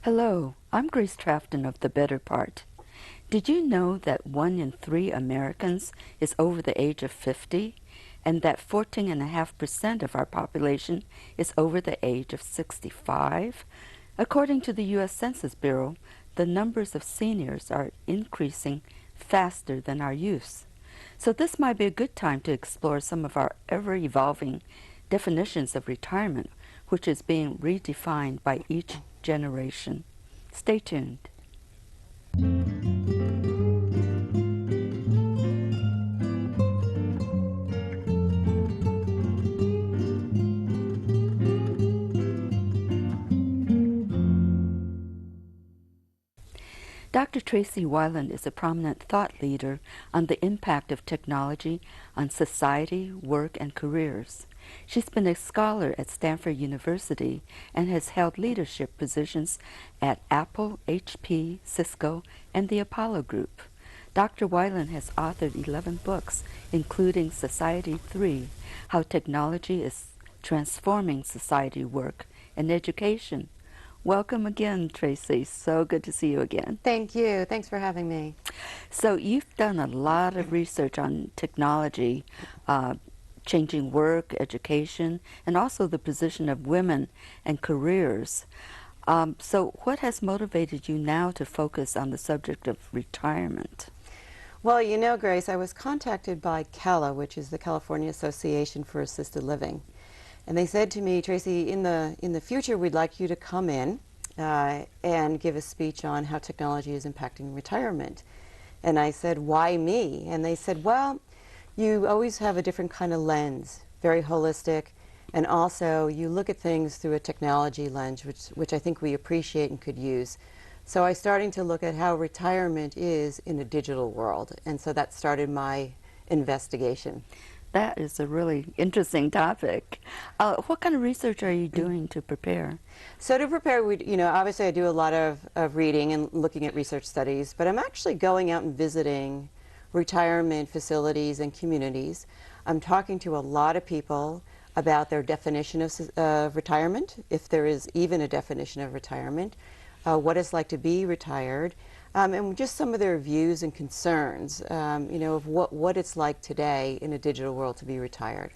Hello, I'm Grace Trafton of The Better Part. Did you know that 1 in 3 Americans is over the age of 50 and that 14.5% of our population is over the age of 65? According to the US Census Bureau, the numbers of seniors are increasing faster than our youth. So this might be a good time to explore some of our ever-evolving definitions of retirement, which is being redefined by each generation. Stay tuned. Dr. Tracy Wyland is a prominent thought leader on the impact of technology on society, work, and careers. She's been a scholar at Stanford University and has held leadership positions at Apple, HP, Cisco, and the Apollo Group. Dr. Wyland has authored 11 books, including Society 3, How Technology is Transforming Society, Work, and Education. Welcome again, Tracy. So good to see you again. Thank you. Thanks for having me. So you've done a lot of research on technology, changing work, education, and also the position of women and careers. So what has motivated you now to focus on the subject of retirement? Well, you know, Grace, I was contacted by CALA, which is the California Association for Assisted Living. And they said to me, Tracy, in the future, we'd like you to come in and give a speech on how technology is impacting retirement. And I said, why me? And they said, well, you always have a different kind of lens, very holistic, and also you look at things through a technology lens, which I think we appreciate and could use. So I started to look at how retirement is in a digital world, and so that started my investigation. That is a really interesting topic. What kind of research are you doing to prepare? So to prepare, obviously I do a lot of reading and looking at research studies, but I'm actually going out and visiting retirement facilities and communities. I'm talking to a lot of people about their definition of retirement, if there is even a definition of retirement, what it's like to be retired, and just some of their views and concerns, of what it's like today in a digital world to be retired.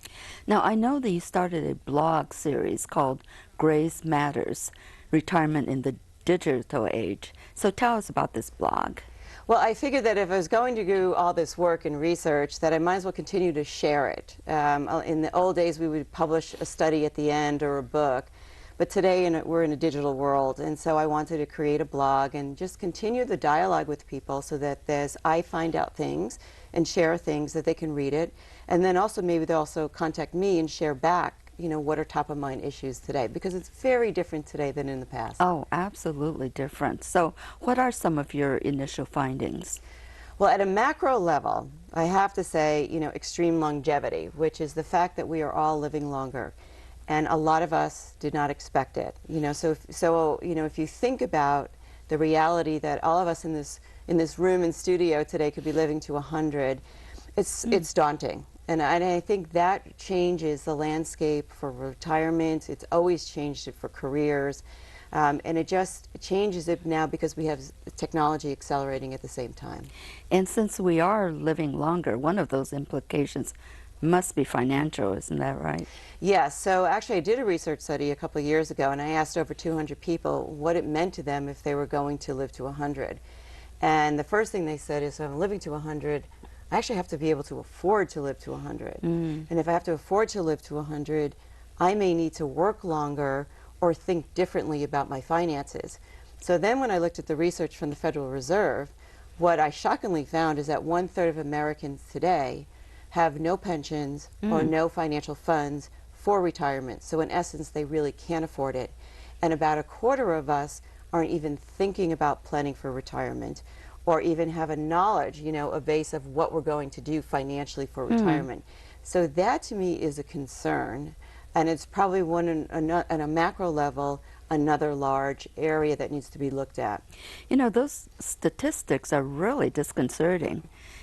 Now, I know that you started a blog series called Grace Matters, Retirement in the Digital Age. So tell us about this blog. Well, I figured that if I was going to do all this work and research, that I might as well continue to share it. In the old days, we would publish a study at the end or a book. But today we're in a digital world, and so I wanted to create a blog and just continue the dialogue with people so that as I find out things and share things that they can read it, and then also maybe they'll also contact me and share back, what are top of mind issues today, because it's very different today than in the past. Oh, absolutely different. So what are some of your initial findings? Well, at a macro level, I have to say, extreme longevity, which is the fact that we are all living longer. And a lot of us did not expect it. So if you think about the reality that all of us in this room and studio today could be living to 100, it's daunting. And I think that changes the landscape for retirement. It's always changed it for careers. And it just changes it now because we have technology accelerating at the same time. And since we are living longer, one of those implications must be financial, isn't that right? Yes. So actually I did a research study a couple of years ago, and I asked over 200 people what it meant to them if they were going to live to 100. And the first thing they said is, if I'm living to 100, I actually have to be able to afford to live to 100. And if I have to afford to live to 100, I may need to work longer or think differently about my finances. So then when I looked at the research from the Federal Reserve, what I shockingly found is that 1/3 of Americans today have no pensions or no financial funds for retirement. So in essence, they really can't afford it. And about 1/4 of us aren't even thinking about planning for retirement or even have a knowledge, a base of what we're going to do financially for retirement. So that to me is a concern. And it's probably on a macro level, another large area that needs to be looked at. Those statistics are really disconcerting.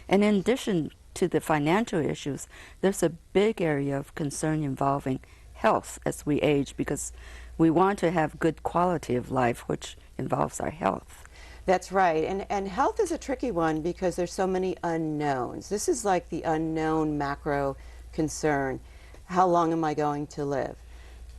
And in addition to the financial issues, there's a big area of concern involving health as we age, because We want to have good quality of life, which involves our health. That's right. And health is a tricky one because there's so many unknowns. This is like the unknown macro concern. How long am I going to live?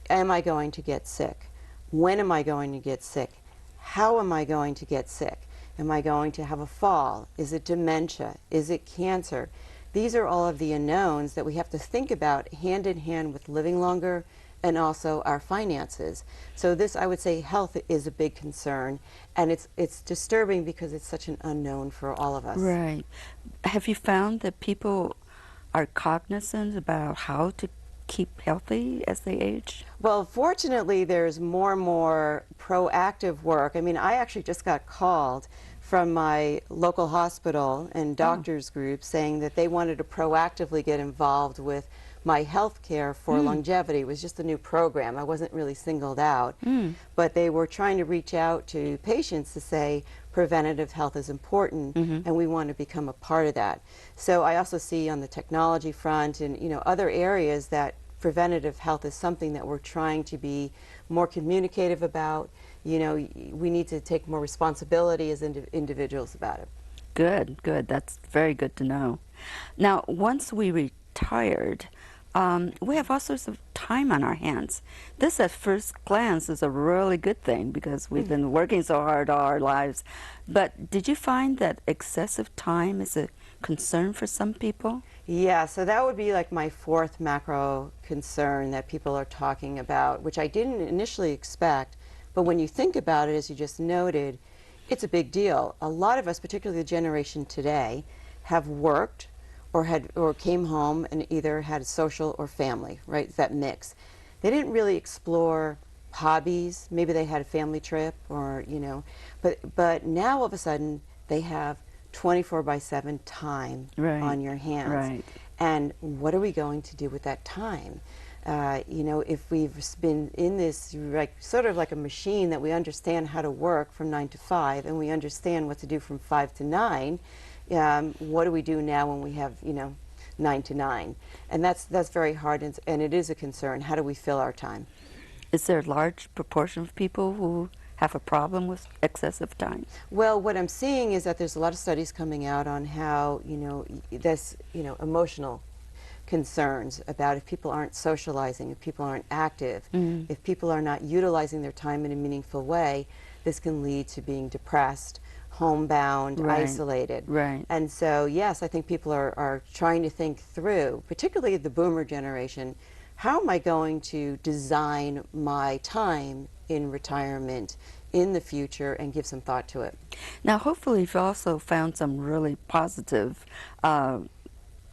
Am I going to get sick? When am I going to get sick? How am I going to get sick? Am I going to have a fall? Is it dementia? Is it cancer? These are all of the unknowns that we have to think about hand in hand with living longer and also our finances. So this, I would say, health is a big concern, and it's disturbing because it's such an unknown for all of us. Right. Have you found that people are cognizant about how to keep healthy as they age? Well, fortunately, there's more and more proactive work. I mean, I actually just got called from my local hospital and doctors group saying that they wanted to proactively get involved with my health care for longevity. It was just a new program. I wasn't really singled out, but they were trying to reach out to patients to say preventative health is important and we want to become a part of that. So I also see on the technology front and other areas that preventative health is something that we're trying to be more communicative about. We need to take more responsibility as individuals about it. Good, good. That's very good to know. Now, once we retired, we have all sorts of time on our hands. This, at first glance, is a really good thing because we've been working so hard all our lives. But did you find that excessive time is a concern for some people? Yeah, so that would be like my fourth macro concern that people are talking about, which I didn't initially expect. But when you think about it, as you just noted, it's a big deal. A lot of us, particularly the generation today, have worked or came home and either had social or family, right? That mix. They didn't really explore hobbies. Maybe they had a family trip or, but now all of a sudden they have 24/7 time on your hands. Right. And what are we going to do with that time? If we've been in this sort of like a machine that we understand how to work from 9 to 5 and we understand what to do from 5 to 9, what do we do now when we have 9 to 9? And that's very hard, and it is a concern. How do we fill our time? Is there a large proportion of people who have a problem with excessive time? Well, what I'm seeing is that there's a lot of studies coming out on how emotional concerns about if people aren't socializing, if people aren't active, if people are not utilizing their time in a meaningful way, this can lead to being depressed, homebound, isolated. Right. And so, yes, I think people are trying to think through, particularly the boomer generation, how am I going to design my time in retirement in the future and give some thought to it. Now, hopefully you've also found some really positive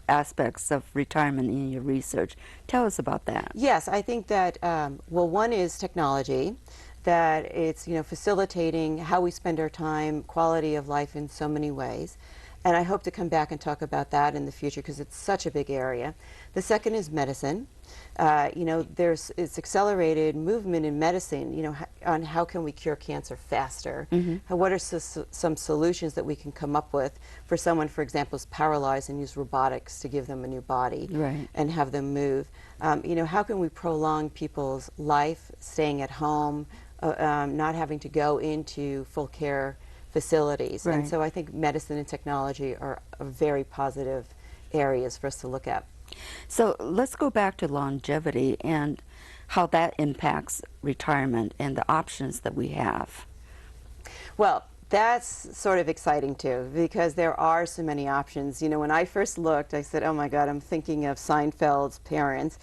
aspects of retirement in your research. Tell us about that. Yes, I think that, well, one is technology, that it's facilitating how we spend our time, quality of life in so many ways. And I hope to come back and talk about that in the future because it's such a big area. The second is medicine. There's accelerated movement in medicine, on how can we cure cancer faster? What are some solutions that we can come up with for someone, for example, who's paralyzed and use robotics to give them a new body and have them move? How can we prolong people's life, staying at home, not having to go into full care facilities? And so I think medicine and technology are very positive areas for us to look at. So let's go back to longevity and how that impacts retirement and the options that we have. Well, that's sort of exciting too, because there are so many options. When I first looked, I said, oh my God, I'm thinking of Seinfeld's parents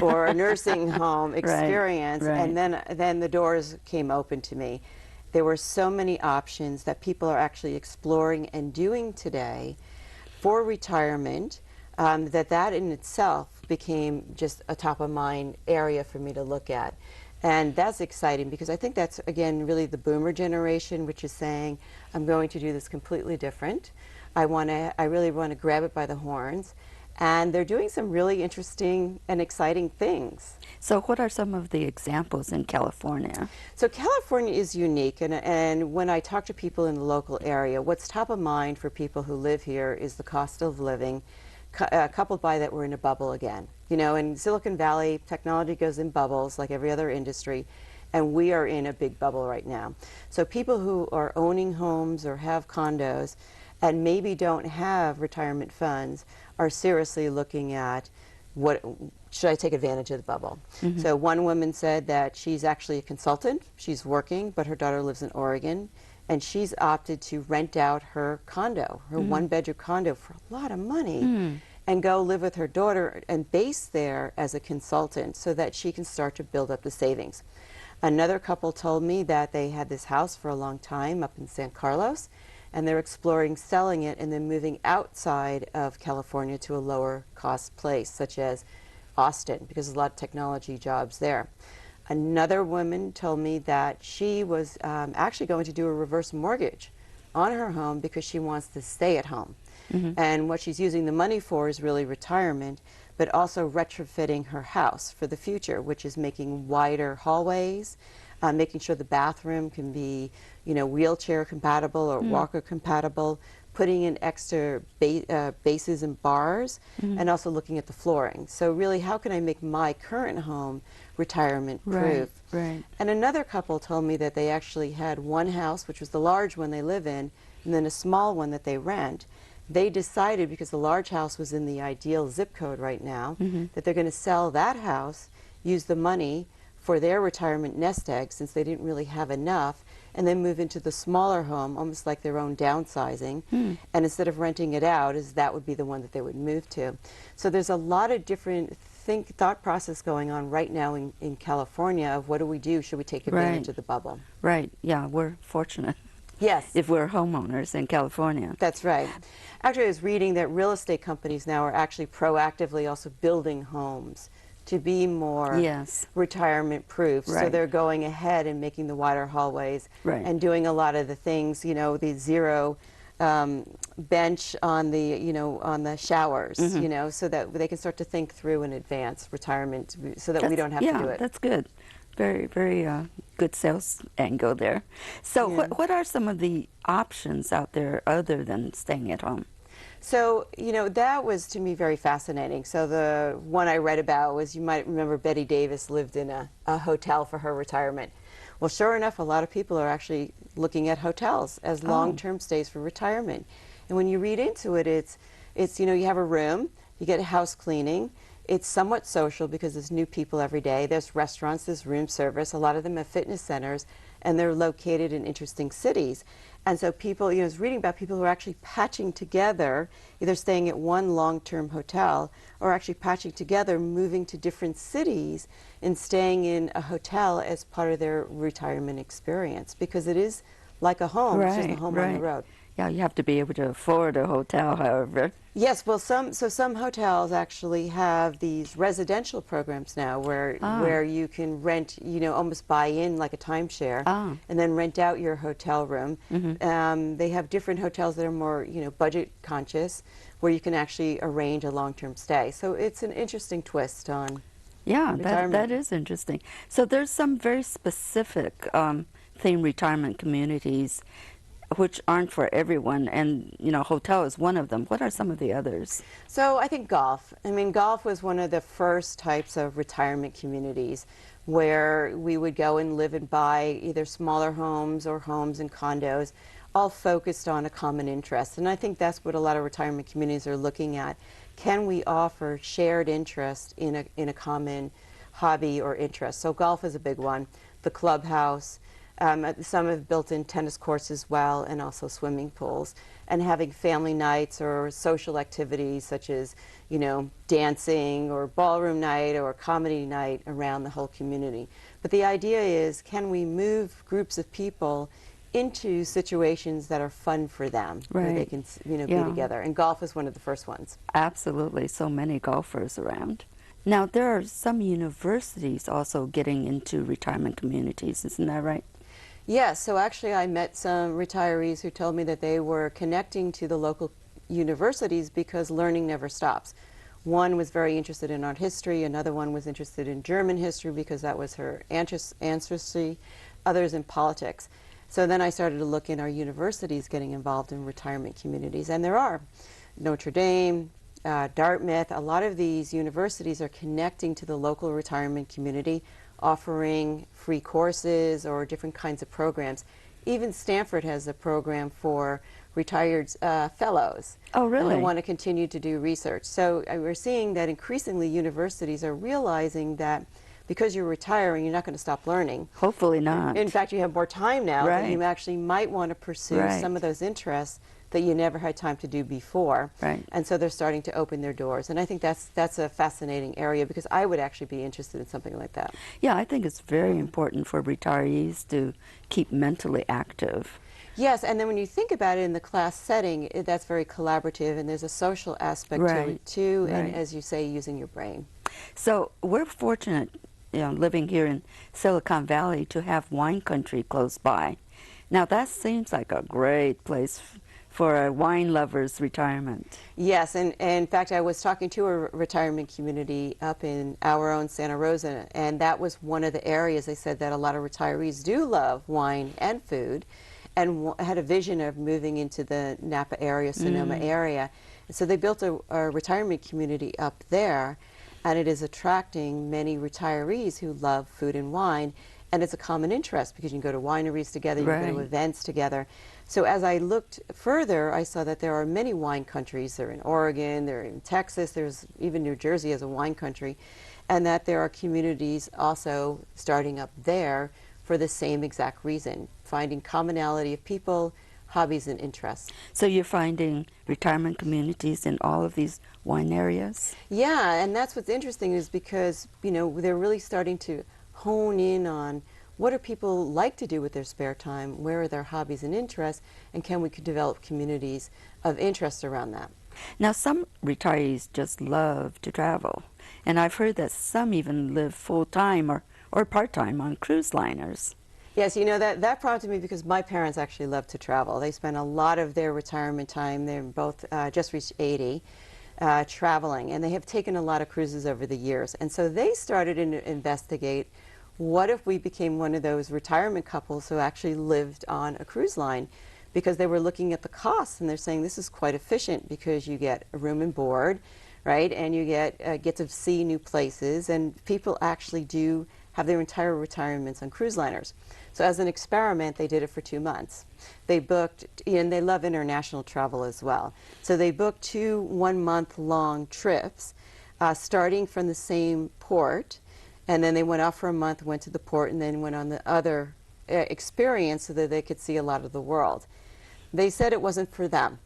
or a nursing home experience. And then the doors came open to me. There were so many options that people are actually exploring and doing today for retirement. That in itself became just a top-of-mind area for me to look at. And that's exciting because I think that's, again, really the boomer generation, which is saying, I'm going to do this completely different. I really want to grab it by the horns. And they're doing some really interesting and exciting things. So what are some of the examples in California? So California is unique, and when I talk to people in the local area, what's top of mind for people who live here is the cost of living, coupled by that we're in a bubble again. In Silicon Valley, technology goes in bubbles like every other industry, And we are in a big bubble right now. So people who are owning homes or have condos and maybe don't have retirement funds are seriously looking at, what should I take advantage of the bubble? Mm-hmm. So one woman said that she's actually a consultant. She's working, but her daughter lives in Oregon, and she's opted to rent out her condo, her one-bedroom condo, for a lot of money, and go live with her daughter and base there as a consultant so that she can start to build up the savings. Another couple told me that they had this house for a long time up in San Carlos, and they're exploring selling it and then moving outside of California to a lower cost place, such as Austin, because there's a lot of technology jobs there. Another woman told me that she was actually going to do a reverse mortgage on her home because she wants to stay at home. And what she's using the money for is really retirement, but also retrofitting her house for the future, which is making wider hallways, making sure the bathroom can be, wheelchair compatible or walker compatible, putting in extra bases and bars, and also looking at the flooring. So really, how can I make my current home retirement proof? Right. And another couple told me that they actually had one house, which was the large one they live in, and then a small one that they rent. They decided, because the large house was in the ideal zip code right now, that they're going to sell that house, use the money for their retirement nest egg, since they didn't really have enough, and then move into the smaller home, almost like their own downsizing. And instead of renting it out, that would be the one that they would move to. So there's a lot of different thought process going on right now in California of, what do we do? Should we take advantage of the bubble? Right. Yeah, we're fortunate. Yes. If we're homeowners in California. That's right. Actually, I was reading that real estate companies now are actually proactively also building homes to be more retirement proof. So they're going ahead and making the wider hallways and doing a lot of the things, the zero bench on the, on the showers, so that they can start to think through in advance retirement, so that we don't have to do it. Yeah, that's good. Very, very good sales angle there. So what are some of the options out there other than staying at home? So, that was, to me, very fascinating. So the one I read about was, you might remember Betty Davis lived in a hotel for her retirement. Well, sure enough, a lot of people are actually looking at hotels as long-term stays for retirement. And when you read into it, it's you have a room, you get house cleaning, it's somewhat social because there's new people every day, there's restaurants, there's room service, a lot of them have fitness centers, and they're located in interesting cities. And so people, I was reading about people who are actually patching together, either staying at one long-term hotel or actually patching together, moving to different cities and staying in a hotel as part of their retirement experience, because it is like a home, it's just a home on the road. Yeah, you have to be able to afford a hotel, however. Yes, well, some hotels actually have these residential programs now where you can rent, almost buy in like a timeshare, and then rent out your hotel room. They have different hotels that are more, budget conscious, where you can actually arrange a long-term stay. So it's an interesting twist on retirement. That is interesting. So there's some very specific theme retirement communities which aren't for everyone, and hotel is one of them. What are some of the others? So I think golf. I mean, golf was one of the first types of retirement communities where we would go and live and buy either smaller homes or homes and condos, all focused on a common interest. And I think that's what a lot of retirement communities are looking at. Can we offer shared interest in a common hobby or interest? So golf is a big one. The clubhouse. Some have built-in tennis courts as well, and also swimming pools, and having family nights or social activities such as, dancing or ballroom night or comedy night around the whole community. But the idea is, can we move groups of people into situations that are fun for them, where they can, be together? And golf is one of the first ones. Absolutely, so many golfers around. Now, there are some universities also getting into retirement communities, isn't that right? Yes, so actually I met some retirees who told me that they were connecting to the local universities because learning never stops. One was very interested in art history, another one was interested in German history because that was her ancestry, others in politics. So then I started to look in our universities getting involved in retirement communities, and there are. Notre Dame, Dartmouth, a lot of these universities are connecting to the local retirement community. offering free courses or different kinds of programs. Even Stanford has a program for retired fellows Oh, really? who want to continue to do research. So we're seeing that increasingly universities are realizing that because you're retiring, you're not going to stop learning. Hopefully not. In fact, you have more time now that you Right. actually might want to pursue Right. some of those interests that you never had time to do before. Right. And so they're starting to open their doors. And I think that's a fascinating area, because I would actually be interested in something like that. Yeah, I think it's very important for retirees to keep mentally active. Yes, and then when you think about it in the class setting, that's very collaborative, and there's a social aspect to Right. it too, and Right. as you say, using your brain. So we're fortunate, living here in Silicon Valley, to have wine country close by. Now that seems like a great place for a wine lover's retirement. Yes, and in fact, I was talking to a retirement community up in our own Santa Rosa, and that was one of the areas they said that a lot of retirees do love wine and food, and had a vision of moving into the Napa area, Sonoma area. And so they built a retirement community up there, and it is attracting many retirees who love food and wine, and it's a common interest because you can go to wineries together, you can go to Right. events together. So as I looked further, I saw that there are many wine countries. They're in Oregon, they're in Texas, there's even New Jersey as a wine country, and that there are communities also starting up there for the same exact reason, finding commonality of people, hobbies, and interests. So you're finding retirement communities in all of these wine areas? Yeah, and that's what's interesting, is because, they're really starting to hone in on what do people like to do with their spare time, where are their hobbies and interests, and can we develop communities of interest around that. Now some retirees just love to travel, and I've heard that some even live full-time or part-time on cruise liners. Yes, that prompted me because my parents actually love to travel. They spend a lot of their retirement time, they're both just reached 80, traveling, and they have taken a lot of cruises over the years. And so they started to investigate, what if we became one of those retirement couples who actually lived on a cruise line? Because they were looking at the costs, and they're saying this is quite efficient because you get a room and board, right? And you get to see new places, and people actually do have their entire retirements on cruise liners. So as an experiment, they did it for 2 months. They booked, and they love international travel as well. So they booked 2 one-month-long trips, starting from the same port, and then they went off for a month, went to the port, and then went on the other experience so that they could see a lot of the world. They said it wasn't for them.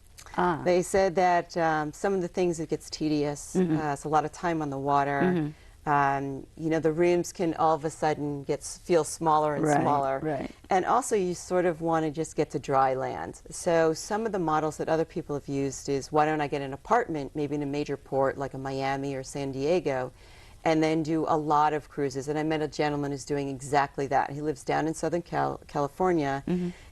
They said that some of the things, it gets tedious. It's a lot of time on the water. The rooms can all of a sudden feel smaller and smaller. Right. And also you sort of want to just get to dry land. So some of the models that other people have used is, why don't I get an apartment, maybe in a major port like a Miami or San Diego, and then do a lot of cruises. And I met a gentleman who's doing exactly that. He lives down in Southern California,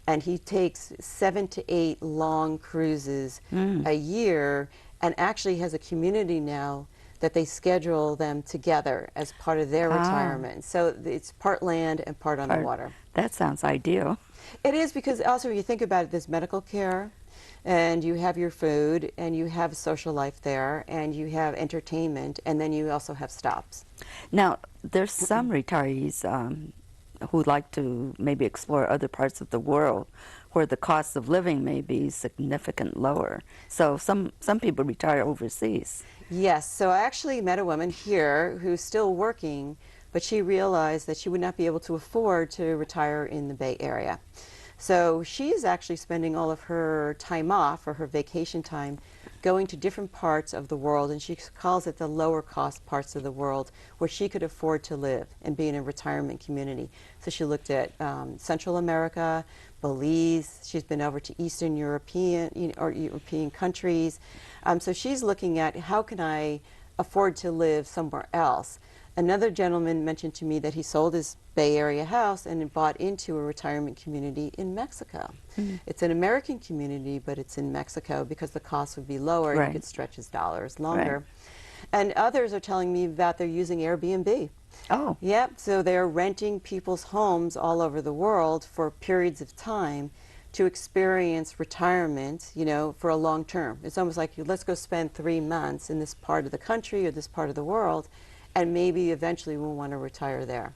and he takes 7 to 8 long cruises a year, and actually has a community now that they schedule them together as part of their retirement. So it's part land and part on the water. That sounds ideal. It is, because also when you think about it, there's medical care, and you have your food, and you have social life there, and you have entertainment, and then you also have stops. Now, there's some retirees who like to maybe explore other parts of the world where the cost of living may be significantly lower. So some people retire overseas. Yes, so I actually met a woman here who's still working, but she realized that she would not be able to afford to retire in the Bay Area. So she's actually spending all of her time off, or her vacation time, going to different parts of the world, and she calls it the lower cost parts of the world, where she could afford to live and be in a retirement community. So she looked at Central America, Belize. She's been over to Eastern European European countries. So she's looking at, how can I afford to live somewhere else? Another gentleman mentioned to me that he sold his Bay Area house and bought into a retirement community in Mexico. It's an American community, but it's in Mexico because the cost would be lower and he could stretch his dollars longer. And others are telling me about they're using Airbnb. Oh. Yep, so they're renting people's homes all over the world for periods of time to experience retirement, for a long term. It's almost like, let's go spend 3 months in this part of the country or this part of the world, and maybe eventually we'll want to retire there.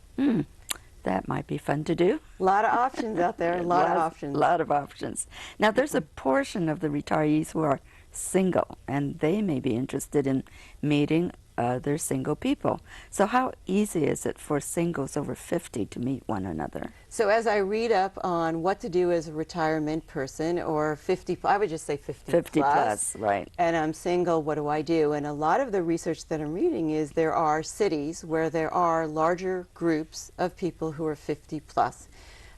That might be fun to do. A lot of options out there, a lot of options. A lot of options. Now, there's a portion of the retirees who are single, and they may be interested in meeting other single people. So how easy is it for singles over 50 to meet one another? So as I read up on what to do as a retirement person, or 50, I would just say 50 plus, right. And I'm single, what do I do? And a lot of the research that I'm reading is there are cities where there are larger groups of people who are 50 plus.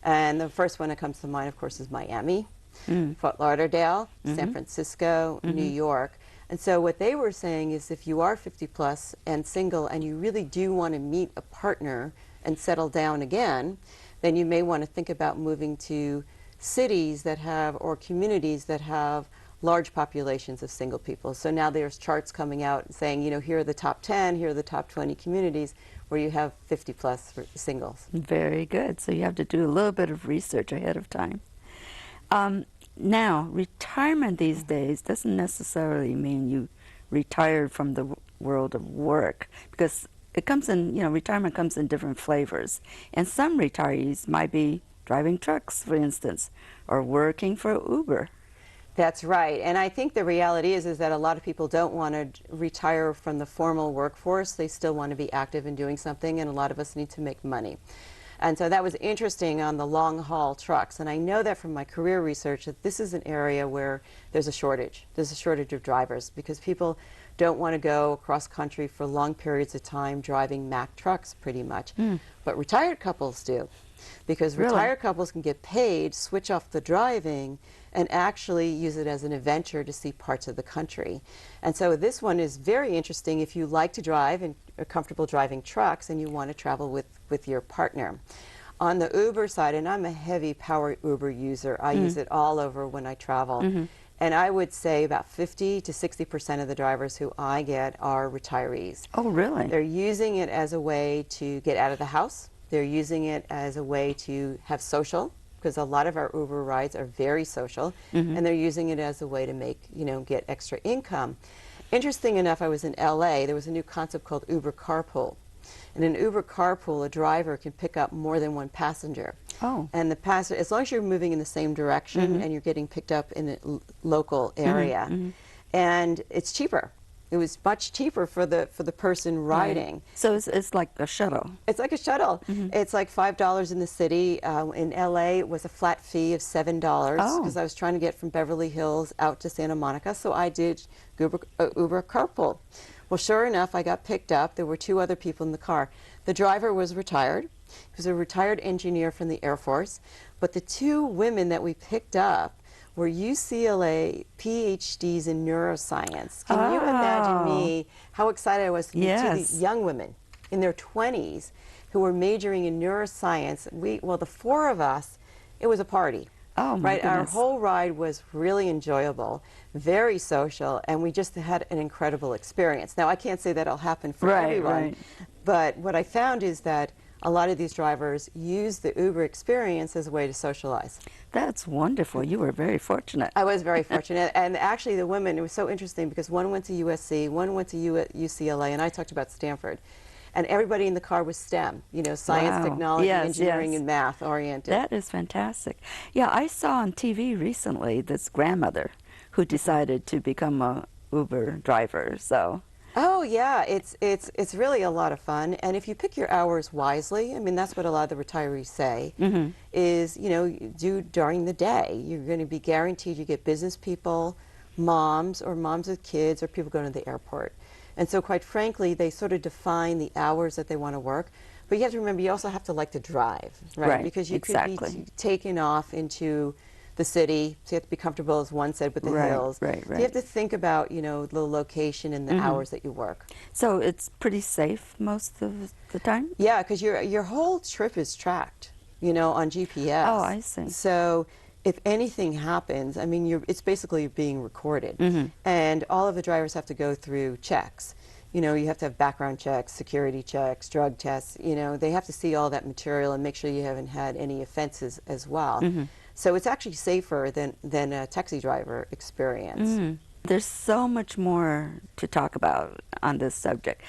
And the first one that comes to mind, of course, is Miami, Fort Lauderdale, San Francisco, New York. And so what they were saying is if you are 50 plus and single and you really do want to meet a partner and settle down again, then you may want to think about moving to cities that have, or communities that have, large populations of single people. So now there's charts coming out saying, you know, here are the top 10, here are the top 20 communities where you have 50 plus singles. Very good. So you have to do a little bit of research ahead of time. Now, retirement these days doesn't necessarily mean you retired from the world of work, because it comes in, you know, retirement comes in different flavors. And some retirees might be driving trucks, for instance, or working for Uber. That's right. And I think the reality is that a lot of people don't want to retire from the formal workforce. They still want to be active in doing something, and a lot of us need to make money. And so that was interesting on the long-haul trucks. And I know that from my career research that this is an area where there's a shortage. There's a shortage of drivers because people don't want to go across country for long periods of time driving Mack trucks pretty much. But retired couples do, because retired couples can get paid, switch off the driving, and actually use it as an adventure to see parts of the country. And so this one is very interesting if you like to drive and are comfortable driving trucks and you want to travel with your partner. On the Uber side, and I'm a heavy power Uber user, I use it all over when I travel. And I would say about 50 to 60% of the drivers who I get are retirees. Oh, really? They're using it as a way to get out of the house. They're using it as a way to have social, because a lot of our Uber rides are very social, and they're using it as a way to make, you know, get extra income. Interesting enough, I was in LA, there was a new concept called Uber Carpool. In an Uber Carpool, a driver can pick up more than one passenger. Oh. And the passenger, as long as you're moving in the same direction and you're getting picked up in a local area, and it's cheaper. It was much cheaper for the person riding. Right. So it's like a shuttle. It's like a shuttle. It's like $5 in the city. In LA, it was a flat fee of $7 because I was trying to get from Beverly Hills out to Santa Monica. So I did Uber Carpool. Well, sure enough, I got picked up. There were two other people in the car. The driver was retired. He was a retired engineer from the Air Force. But the two women that we picked up were UCLA PhDs in neuroscience. Can you imagine me, how excited I was to meet two these young women in their 20s who were majoring in neuroscience. Well, the four of us, it was a party. Oh, my goodness. Our whole ride was really enjoyable, very social, and we just had an incredible experience. Now, I can't say that'll happen for everyone, but what I found is that a lot of these drivers use the Uber experience as a way to socialize. That's wonderful. You were very fortunate. I was very fortunate. And actually the women, it was so interesting because one went to USC, one went to UCLA, and I talked about Stanford. And everybody in the car was STEM, you know, science, technology, engineering, and math oriented. That is fantastic. Yeah, I saw on TV recently this grandmother who decided to become a Uber driver, so. Oh yeah, it's really a lot of fun, and if you pick your hours wisely, I mean that's what a lot of the retirees say, is, you know, do during the day. You're going to be guaranteed you get business people, moms, or moms with kids, or people going to the airport. And so quite frankly, they sort of define the hours that they want to work, but you have to remember you also have to like to drive, right? Because you could be taken off into the city, so you have to be comfortable, as one said, with the hills. So you have to think about, you know, the location and the hours that you work. So it's pretty safe most of the time? Yeah, because your whole trip is tracked, you know, on GPS. Oh, I see. So if anything happens, I mean, it's basically being recorded. And all of the drivers have to go through checks. You know, you have to have background checks, security checks, drug tests. You know, they have to see all that material and make sure you haven't had any offenses as well. So it's actually safer than a taxi driver experience. There's so much more to talk about on this subject.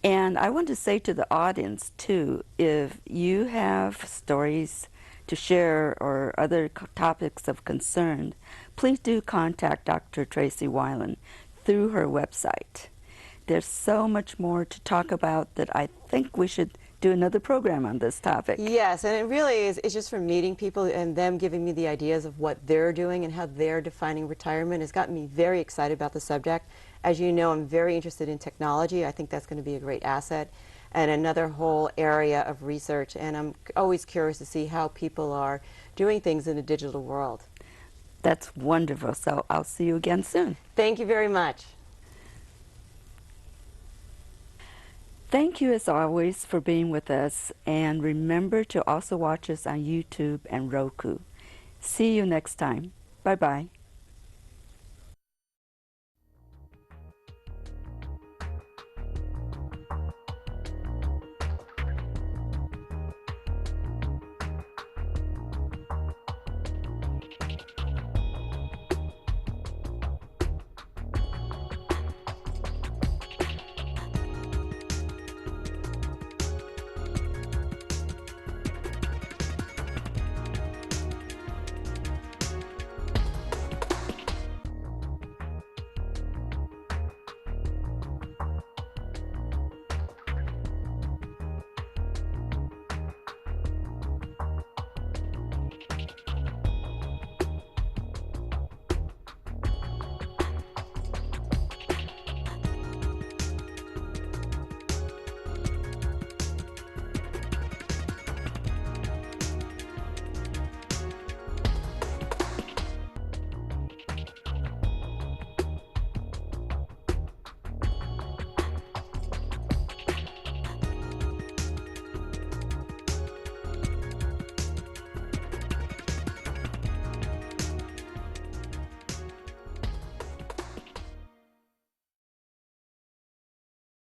And I want to say to the audience, too, if you have stories to share or other topics of concern, please do contact Dr. Tracy Wyland through her website. There's so much more to talk about that I think we should do another program on this topic. Yes, and it really is, it's just from meeting people and them giving me the ideas of what they're doing and how they're defining retirement has gotten me very excited about the subject. As you know, I'm very interested in technology. I think that's going to be a great asset and another whole area of research, and I'm always curious to see how people are doing things in the digital world. That's wonderful. So I'll see you again soon. Thank you very much. Thank you as always for being with us, and remember to also watch us on YouTube and Roku. See you next time. Bye-bye.